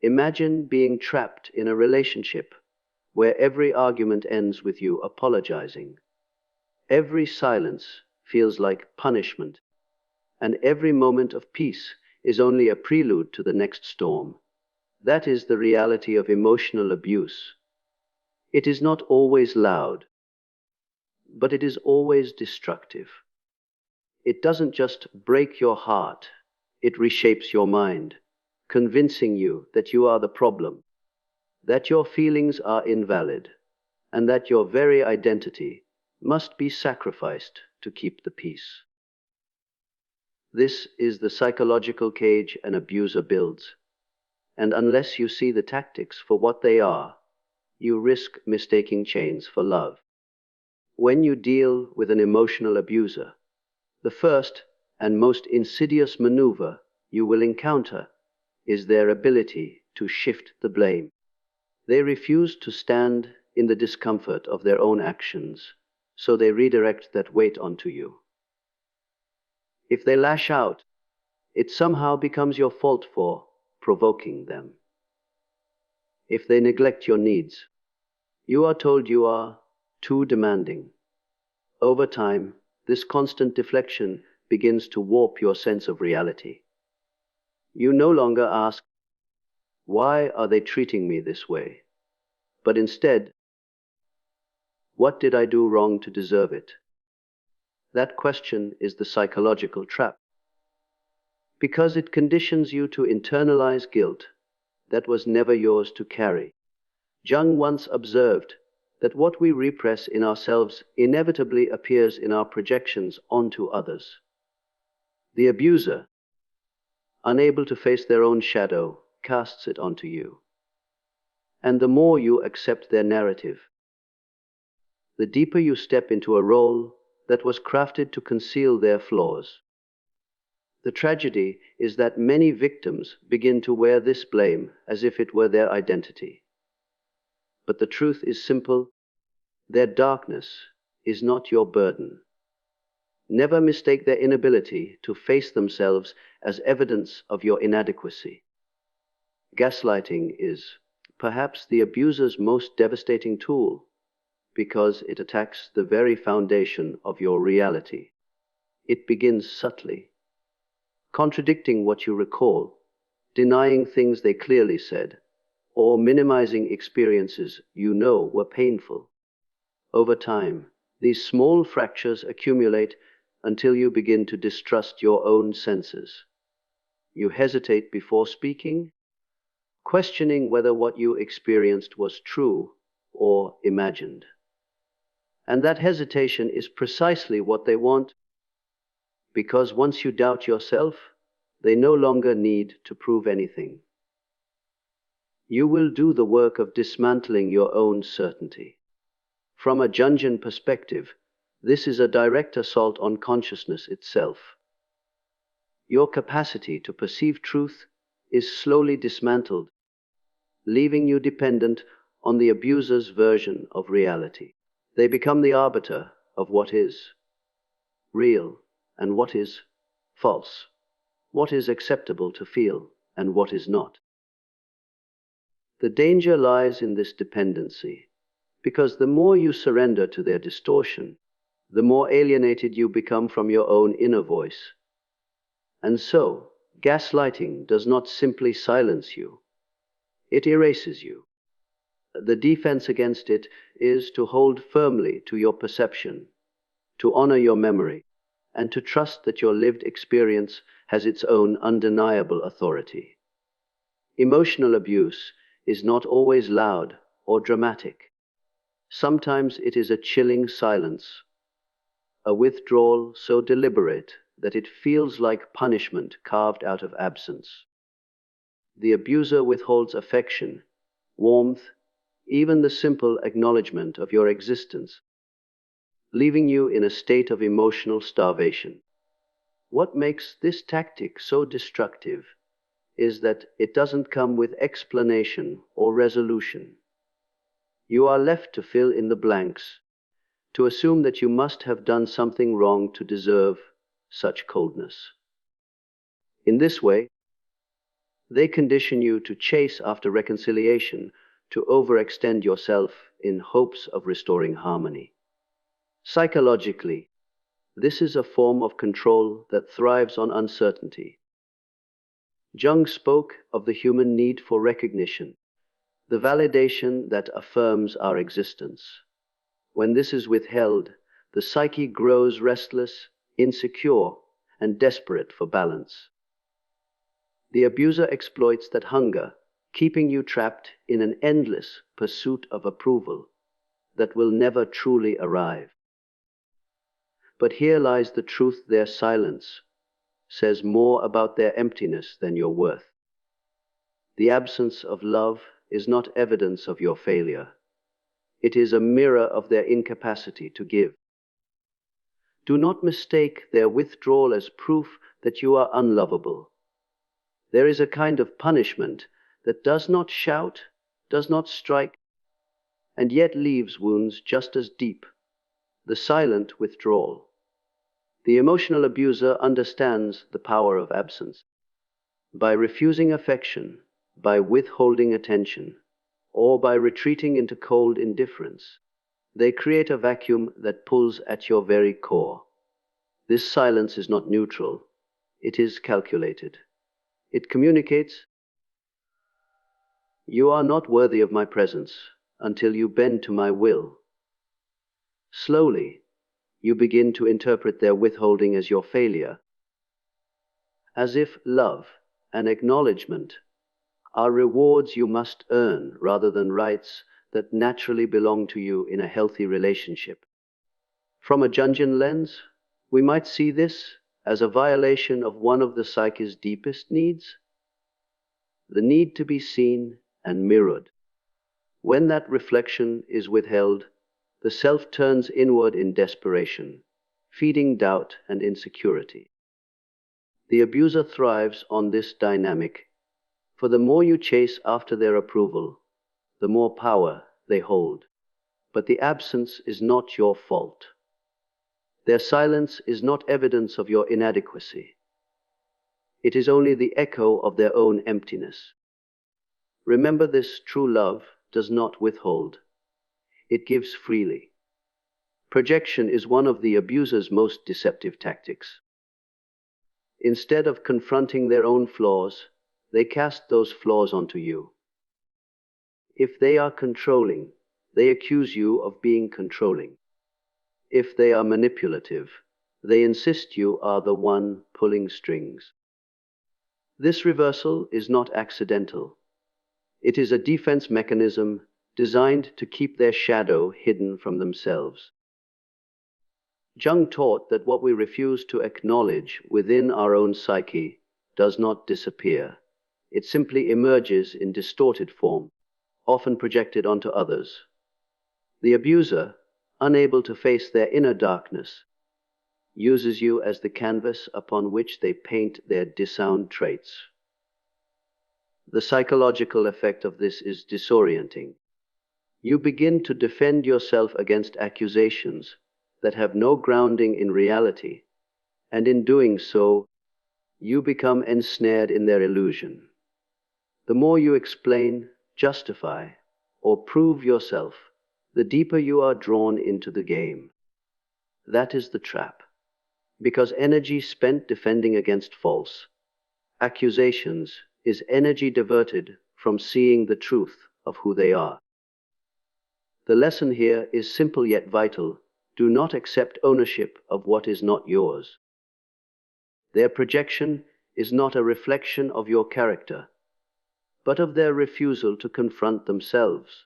Imagine being trapped in a relationship where every argument ends with you apologizing. Every silence feels like punishment, and every moment of peace is only a prelude to the next storm. That is the reality of emotional abuse. It is not always loud, but it is always destructive. It doesn't just break your heart, it reshapes your mind, convincing you that you are the problem, that your feelings are invalid, and that your very identity must be sacrificed to keep the peace. This is the psychological cage an abuser builds, and unless you see the tactics for what they are, you risk mistaking chains for love. When you deal with an emotional abuser, the first and most insidious maneuver you will encounter is their ability to shift the blame. They refuse to stand in the discomfort of their own actions, so they redirect that weight onto you. If they lash out, it somehow becomes your fault for provoking them. If they neglect your needs, you are told you are too demanding. Over time, this constant deflection begins to warp your sense of reality. You no longer ask, "Why are they treating me this way?" but instead, "What did I do wrong to deserve it?" That question is the psychological trap, because it conditions you to internalize guilt that was never yours to carry. Jung once observed that what we repress in ourselves inevitably appears in our projections onto others. The abuser, unable to face their own shadow, casts it onto you. And the more you accept their narrative, the deeper you step into a role that was crafted to conceal their flaws. The tragedy is that many victims begin to wear this blame as if it were their identity. But the truth is simple: their darkness is not your burden. Never mistake their inability to face themselves as evidence of your inadequacy. Gaslighting is perhaps the abuser's most devastating tool, because it attacks the very foundation of your reality. It begins subtly, contradicting what you recall, denying things they clearly said, or minimizing experiences you know were painful. Over time, these small fractures accumulate until you begin to distrust your own senses. You hesitate before speaking, questioning whether what you experienced was true or imagined. And that hesitation is precisely what they want, because once you doubt yourself, they no longer need to prove anything. You will do the work of dismantling your own certainty. From a Jungian perspective, this is a direct assault on consciousness itself. Your capacity to perceive truth is slowly dismantled, leaving you dependent on the abuser's version of reality. They become the arbiter of what is real and what is false, what is acceptable to feel and what is not. The danger lies in this dependency, because the more you surrender to their distortion, the more alienated you become from your own inner voice. And so, gaslighting does not simply silence you, it erases you. The defense against it is to hold firmly to your perception, to honor your memory, and to trust that your lived experience has its own undeniable authority. Emotional abuse is not always loud or dramatic. Sometimes it is a chilling silence, a withdrawal so deliberate that it feels like punishment carved out of absence. The abuser withholds affection, warmth, even the simple acknowledgement of your existence, leaving you in a state of emotional starvation. What makes this tactic so destructive is that it doesn't come with explanation or resolution. You are left to fill in the blanks, to assume that you must have done something wrong to deserve such coldness. In this way, They condition you to chase after reconciliation, to overextend yourself in hopes of restoring harmony. Psychologically, this is a form of control that thrives on uncertainty. Jung spoke of the human need for recognition, the validation that affirms our existence. When this is withheld, the psyche grows restless, insecure, and desperate for balance. The abuser exploits that hunger, keeping you trapped in an endless pursuit of approval that will never truly arrive. But here lies the truth: their silence says more about their emptiness than your worth. The absence of love is not evidence of your failure. It is a mirror of their incapacity to give. Do not mistake their withdrawal as proof that you are unlovable. There is a kind of punishment that does not shout, does not strike, and yet leaves wounds just as deep: the silent withdrawal. The emotional abuser understands the power of absence. By refusing affection, by withholding attention, or by retreating into cold indifference, they create a vacuum that pulls at your very core. This silence is not neutral, it is calculated. It communicates, "You are not worthy of my presence until you bend to my will." Slowly, you begin to interpret their withholding as your failure, as if love and acknowledgement are rewards you must earn rather than rights that naturally belong to you in a healthy relationship. From a Jungian lens, we might see this as a violation of one of the psyche's deepest needs: the need to be seen and mirrored. When that reflection is withheld, the self turns inward in desperation, feeding doubt and insecurity. The abuser thrives on this dynamic, for the more you chase after their approval, the more power they hold. But the absence is not your fault. Their silence is not evidence of your inadequacy. It is only the echo of their own emptiness. Remember this: true love does not withhold. It gives freely. Projection is one of the abuser's most deceptive tactics. Instead of confronting their own flaws, they cast those flaws onto you. If they are controlling, they accuse you of being controlling. If they are manipulative, they insist you are the one pulling strings. This reversal is not accidental. It is a defense mechanism designed to keep their shadow hidden from themselves. Jung taught that what we refuse to acknowledge within our own psyche does not disappear. It simply emerges in distorted form, often projected onto others. The abuser, unable to face their inner darkness, uses you as the canvas upon which they paint their disowned traits. The psychological effect of this is disorienting. You begin to defend yourself against accusations that have no grounding in reality, and in doing so, you become ensnared in their illusion. The more you explain, justify, or prove yourself, the deeper you are drawn into the game. That is the trap, because energy spent defending against false accusations is energy diverted from seeing the truth of who they are. The lesson here is simple yet vital: do not accept ownership of what is not yours. Their projection is not a reflection of your character, but of their refusal to confront themselves.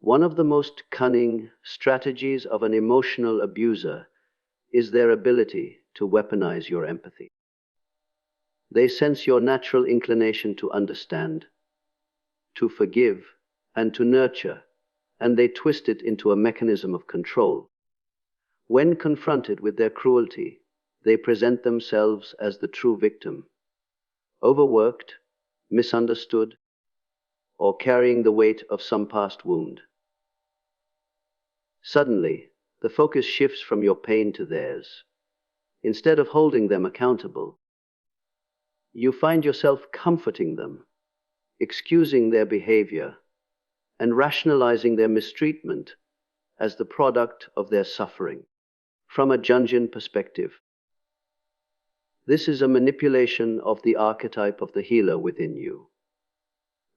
One of the most cunning strategies of an emotional abuser is their ability to weaponize your empathy. They sense your natural inclination to understand, to forgive, and to nurture, and they twist it into a mechanism of control. When confronted with their cruelty, they present themselves as the true victim, overworked, misunderstood, or carrying the weight of some past wound. Suddenly, the focus shifts from your pain to theirs. Instead of holding them accountable, You find yourself comforting them, excusing their behavior, and rationalizing their mistreatment as the product of their suffering. From a Jungian perspective, this is a manipulation of the archetype of the healer within you,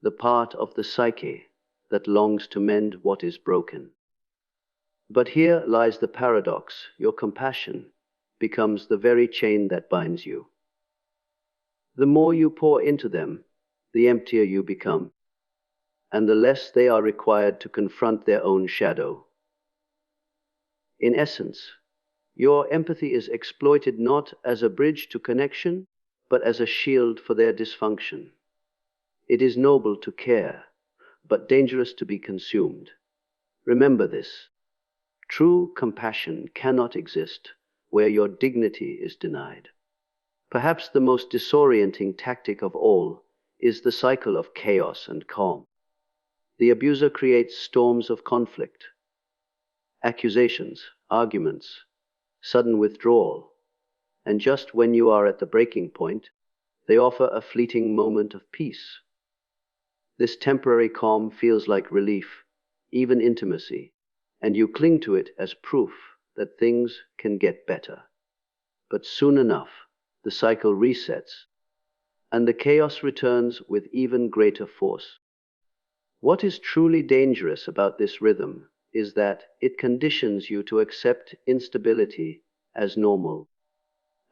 the part of the psyche that longs to mend what is broken. But here lies the paradox: your compassion becomes the very chain that binds you. The more you pour into them, the emptier you become, and the less they are required to confront their own shadow. In essence, your empathy is exploited not as a bridge to connection, but as a shield for their dysfunction. It is noble to care, but dangerous to be consumed. Remember this. True compassion cannot exist where your dignity is denied. Perhaps the most disorienting tactic of all is the cycle of chaos and calm. The abuser creates storms of conflict, accusations, arguments, sudden withdrawal, and just when you are at the breaking point, they offer a fleeting moment of peace. This temporary calm feels like relief, even intimacy, and you cling to it as proof that things can get better. But soon enough, the cycle resets, and the chaos returns with even greater force. What is truly dangerous about this rhythm is that it conditions you to accept instability as normal,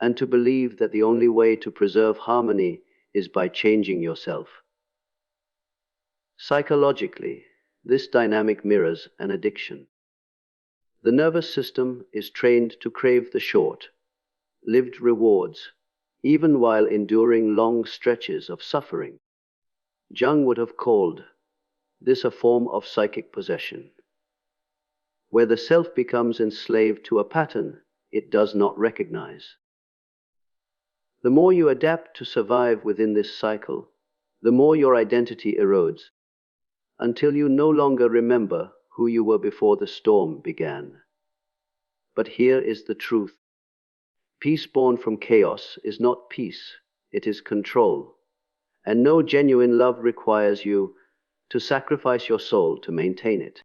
and to believe that the only way to preserve harmony is by changing yourself. Psychologically, this dynamic mirrors an addiction. The nervous system is trained to crave the short-lived rewards, even while enduring long stretches of suffering. Jung would have called this a form of psychic possession, where the self becomes enslaved to a pattern it does not recognize. The more you adapt to survive within this cycle, the more your identity erodes, until you no longer remember who you were before the storm began. But here is the truth. Peace born from chaos is not peace, it is control. And no genuine love requires you to sacrifice your soul to maintain it.